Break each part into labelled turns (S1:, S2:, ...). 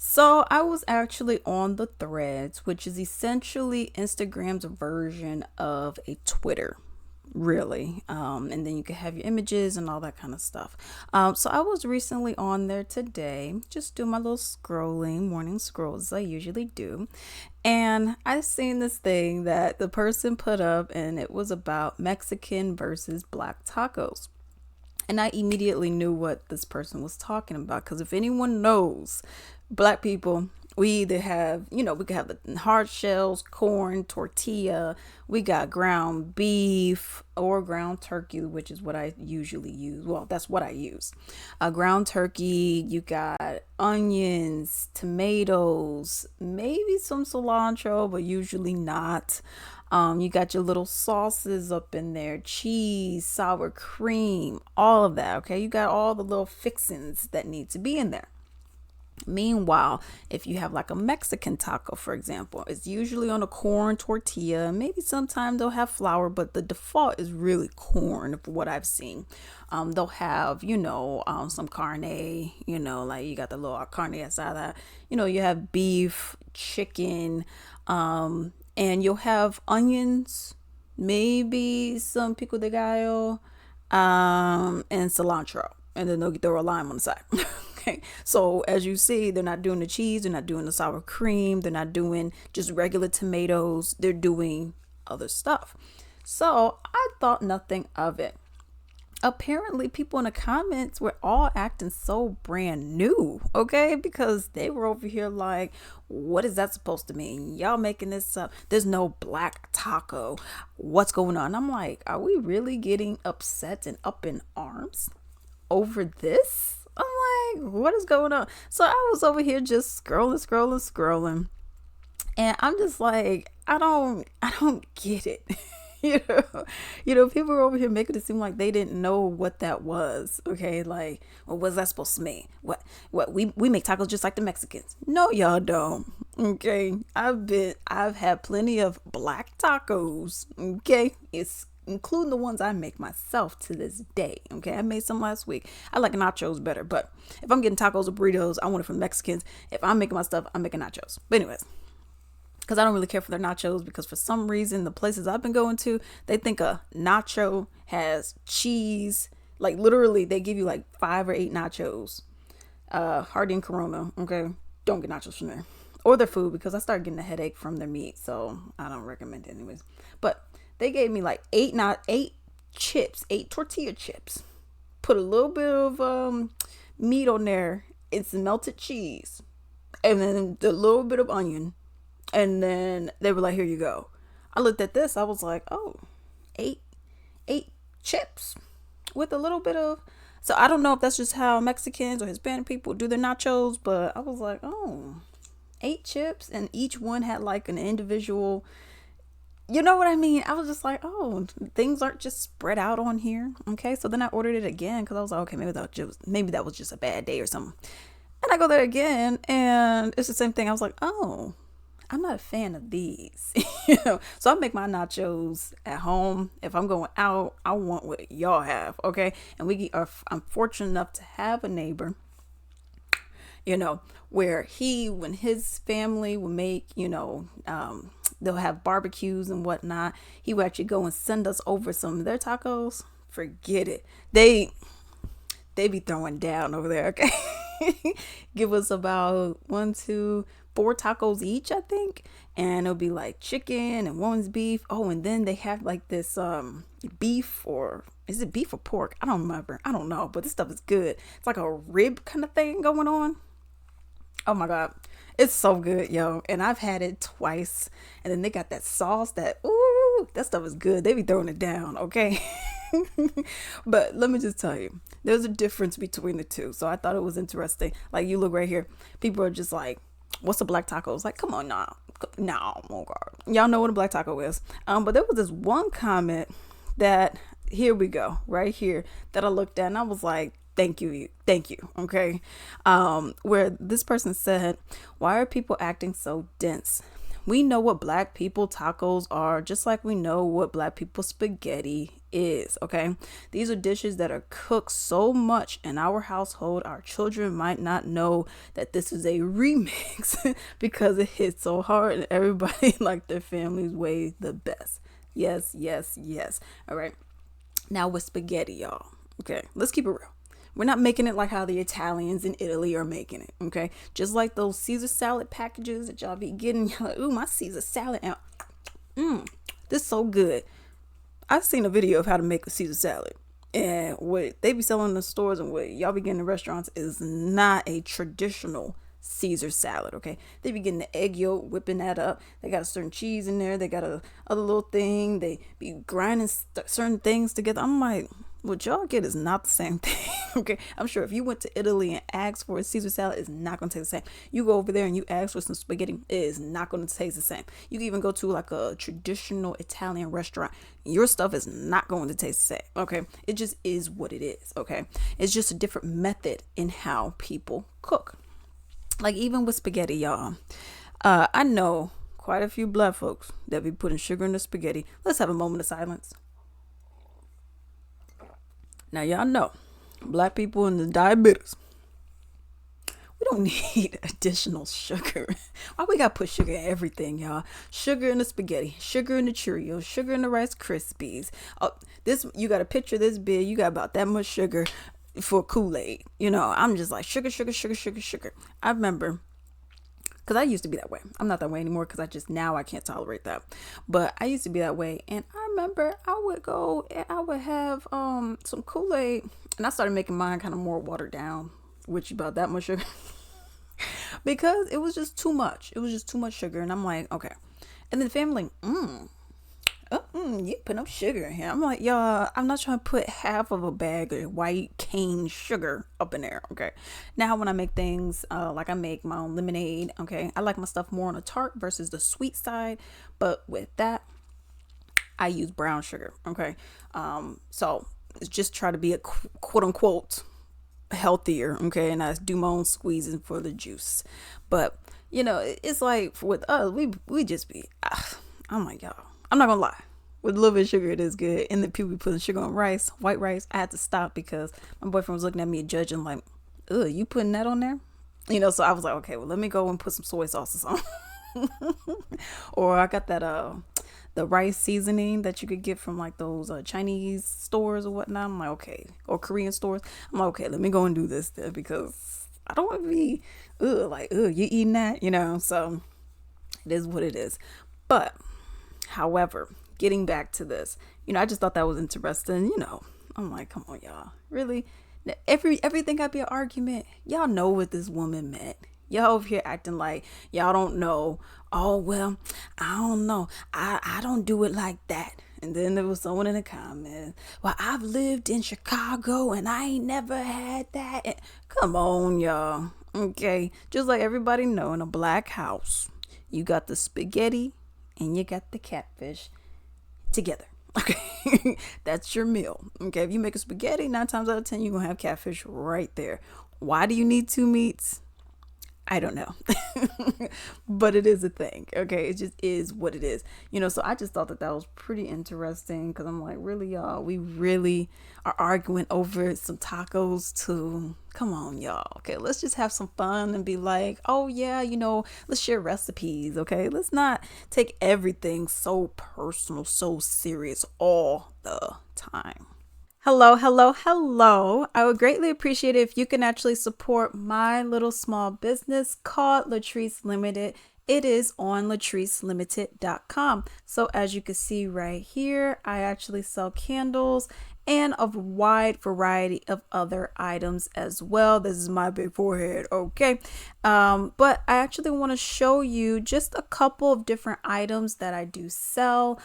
S1: So I was actually on the threads, which is essentially Instagram's version of a Twitter, really. And then you can have your images and all that kind of stuff. So I was recently on there today, just doing my little scrolling, morning scrolls as I usually do. And I seen this thing that the person put up, and it was about Mexican versus black tacos. And I immediately knew what this person was talking about because if anyone knows, black people, we either have, we could have the hard shells, corn, tortilla, we got ground beef or ground turkey, which is what I usually use. Well, that's what I use. Ground turkey, you got onions, tomatoes, maybe some cilantro, but usually not. You got your little sauces up in there, cheese, sour cream, all of that. Okay, you got all the little fixings that need to be in there. Meanwhile, if you have like a Mexican taco, for example, it's usually on a corn tortilla. Maybe sometimes they'll have flour, but the default is really corn, for what I've seen. They'll have, some carne, like you got the little carne asada. You have beef, chicken, and you'll have onions, maybe some pico de gallo, and cilantro, and then they'll throw a lime on the side. Okay, so as you see, they're not doing the cheese, they're not doing the sour cream, they're not doing just regular tomatoes, they're doing other stuff. So I thought nothing of it. Apparently, people in the comments were all acting so brand new, okay? Because they were over here like, what is that supposed to mean? Y'all making this up. There's no black taco. What's going on? I'm like, are we really getting upset and up in arms over this? I'm like, what is going on? So I was over here just scrolling. And I'm just like, I don't get it. you know, people are over here making it seem like they didn't know what that was. Okay, like, well, what's that supposed to mean? What we make tacos just like the Mexicans? No, y'all don't. Okay, I've had plenty of black tacos. Okay, it's including the ones I make myself to this day. Okay, I made some last week. I like nachos better, but if I'm getting tacos or burritos, I want it from Mexicans. If I'm making my stuff, I'm making nachos. But anyways, because I don't really care for their nachos, because for some reason the places I've been going to, they think a nacho has cheese. Like literally they give you like 5 or 8 nachos. Hardy and Corona. Okay, don't get nachos from there or their food, because I started getting a headache from their meat, so I don't recommend it anyways. But they gave me like eight chips, 8 tortilla chips, put a little bit of meat on there, it's melted cheese, and then a little bit of onion, and then they were like, here you go. I looked at this, I was like, oh, eight eight chips with a little bit of, so I don't know if that's just how Mexicans or Hispanic people do their nachos, but I was like, oh, 8 chips, and each one had like an individual, you know what I mean? I was just like, oh, things aren't just spread out on here. Okay, so then I ordered it again because I was like, okay, maybe that was just a bad day or something. And I go there again, and it's the same thing. I was like, oh, I'm not a fan of these. So I make my nachos at home. If I'm going out, I want what y'all have. Okay, and I'm fortunate enough to have a neighbor, where when his family would make, they'll have barbecues and whatnot, he would actually go and send us over some of their tacos. Forget it. They be throwing down over there, okay? Give us about 1, 2, 4 tacos each, I think. And it'll be like chicken and one's beef. Oh, and then they have like this beef, or is it beef or pork? I don't remember. I don't know, but this stuff is good. It's like a rib kind of thing going on. Oh my God. It's so good, yo. And I've had it twice. And then they got that sauce that stuff is good. They be throwing it down, okay? But let me just tell you, there's a difference between the two. So I thought it was interesting. Like, you look right here. People are just like, what's a black taco? It's like, come on, nah. No, oh God. Y'all know what a black taco is. But there was this one comment that, here we go, right here, that I looked at and I was like, thank you, okay? Where this person said, why are people acting so dense? We know what black people tacos are, just like we know what black people spaghetti is. Okay, these are dishes that are cooked so much in our household, our children might not know that this is a remix because it hits so hard and everybody like their family's way the best. Yes, yes, yes. All right, now with spaghetti, y'all. Okay, let's keep it real. We're not making it like how the Italians in Italy are making it. Okay, just like those Caesar salad packages that y'all be getting. You're like, ooh, my Caesar salad, and this so good. I've seen a video of how to make a Caesar salad. And what they be selling in the stores and what y'all be getting in restaurants is not a traditional Caesar salad, okay? They be getting the egg yolk, whipping that up. They got a certain cheese in there. They got a other little thing. They be grinding certain things together. I'm like, what y'all get is not the same thing, okay? I'm sure if you went to Italy and asked for a Caesar salad, it's not going to taste the same. You go over there and you ask for some spaghetti, it is not going to taste the same. You can even go to like a traditional Italian restaurant, your stuff is not going to taste the same, okay? It just is what it is, okay? It's just a different method in how people cook. Like even with spaghetti, y'all, I know quite a few black folks that be putting sugar in the spaghetti. Let's have a moment of silence. Now, y'all know, black people and the diabetes, we don't need additional sugar. Why we gotta put sugar in everything, y'all? Sugar in the spaghetti, sugar in the Cheerios, sugar in the Rice Krispies. Oh, this, you got a picture this big, you got about that much sugar for Kool-Aid. You know, I'm just like sugar, sugar, sugar, sugar, sugar. I remember, because I used to be that way. I'm not that way anymore because now I can't tolerate that. But I used to be that way. And I remember I would go and I would have some Kool-Aid. And I started making mine kind of more watered down, which about that much sugar. Because it was just too much. It was just too much sugar. And I'm like, okay. And then the family, you put no sugar in here. I'm like, y'all, I'm not trying to put half of a bag of white cane sugar up in there, okay? Now, when I make things, like I make my own lemonade, okay? I like my stuff more on a tart versus the sweet side. But with that, I use brown sugar, okay? So it's just try to be a quote unquote healthier, okay? And I do my own squeezing for the juice. But, you know, it's like with us, we just be, I'm like, y'all, I'm not gonna lie. With a little bit of sugar, it is good. And then people be putting sugar on rice, white rice. I had to stop because my boyfriend was looking at me and judging like, ugh, you putting that on there? You know, so I was like, okay, well, let me go and put some soy sauces on. Or I got that the rice seasoning that you could get from like those Chinese stores or whatnot. I'm like, okay, or Korean stores. I'm like, okay, let me go and do this there because I don't want to be you eating that, you know. So it is what it is. But however, getting back to this, you know, I just thought that was interesting. You know, I'm like, come on, y'all, really? Everything got to be an argument. Y'all know what this woman meant. Y'all over here acting like y'all don't know. Oh, well, I don't know. I don't do it like that. And then there was someone in the comments, well, I've lived in Chicago and I ain't never had that. And, come on, y'all. Okay. Just like everybody know, in a black house, you got the spaghetti and you got the catfish together. Okay. That's your meal. Okay. If you make a spaghetti, 9 times out of 10, you're going to have catfish right there. Why do you need 2 meats? I don't know. But it is a thing. Okay. It just is what it is. You know, so I just thought that was pretty interesting because I'm like, really, y'all, we really are arguing over some tacos too. Come on, y'all. Okay. Let's just have some fun and be like, oh, yeah, you know, let's share recipes. Okay. Let's not take everything so personal, so serious all the time. Hello, hello, hello. I would greatly appreciate it if you can actually support my little small business called Latrice Limited. It is on latricelimited.com. So as you can see right here, I actually sell candles and a wide variety of other items as well. This is my big forehead, okay? But I actually want to show you just a couple of different items that I do sell.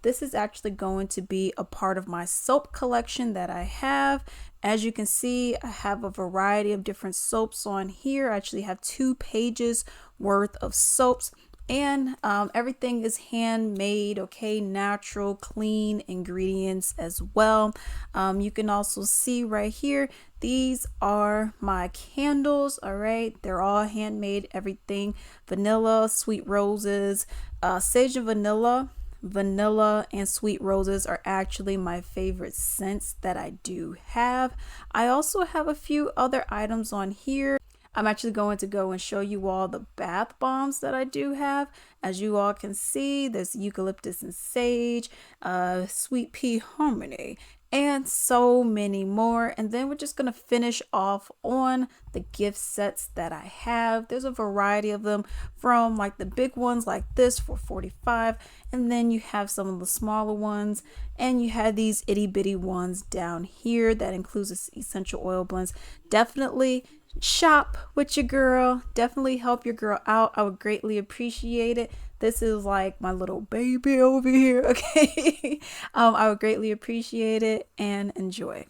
S1: This is actually going to be a part of my soap collection that I have. As you can see, I have a variety of different soaps on here. I actually have 2 pages worth of soaps. And everything is handmade, okay, natural, clean ingredients as well. You can also see right here, these are my candles, all right? They're all handmade, everything. Vanilla, sweet roses, sage and vanilla, Vanilla and sweet roses are actually my favorite scents that I do have. I also have a few other items on here. I'm actually going to go and show you all the bath bombs that I do have. As you all can see, there's eucalyptus and sage, sweet pea harmony, and so many more. And then we're just going to finish off on the gift sets that I have. There's a variety of them, from like the big ones like this for 45, and then you have some of the smaller ones, and you have these itty bitty ones down here that includes essential oil blends. Definitely shop with your girl. Definitely help your girl out. I would greatly appreciate it. This is like my little baby over here. Okay. I would greatly appreciate it, and enjoy.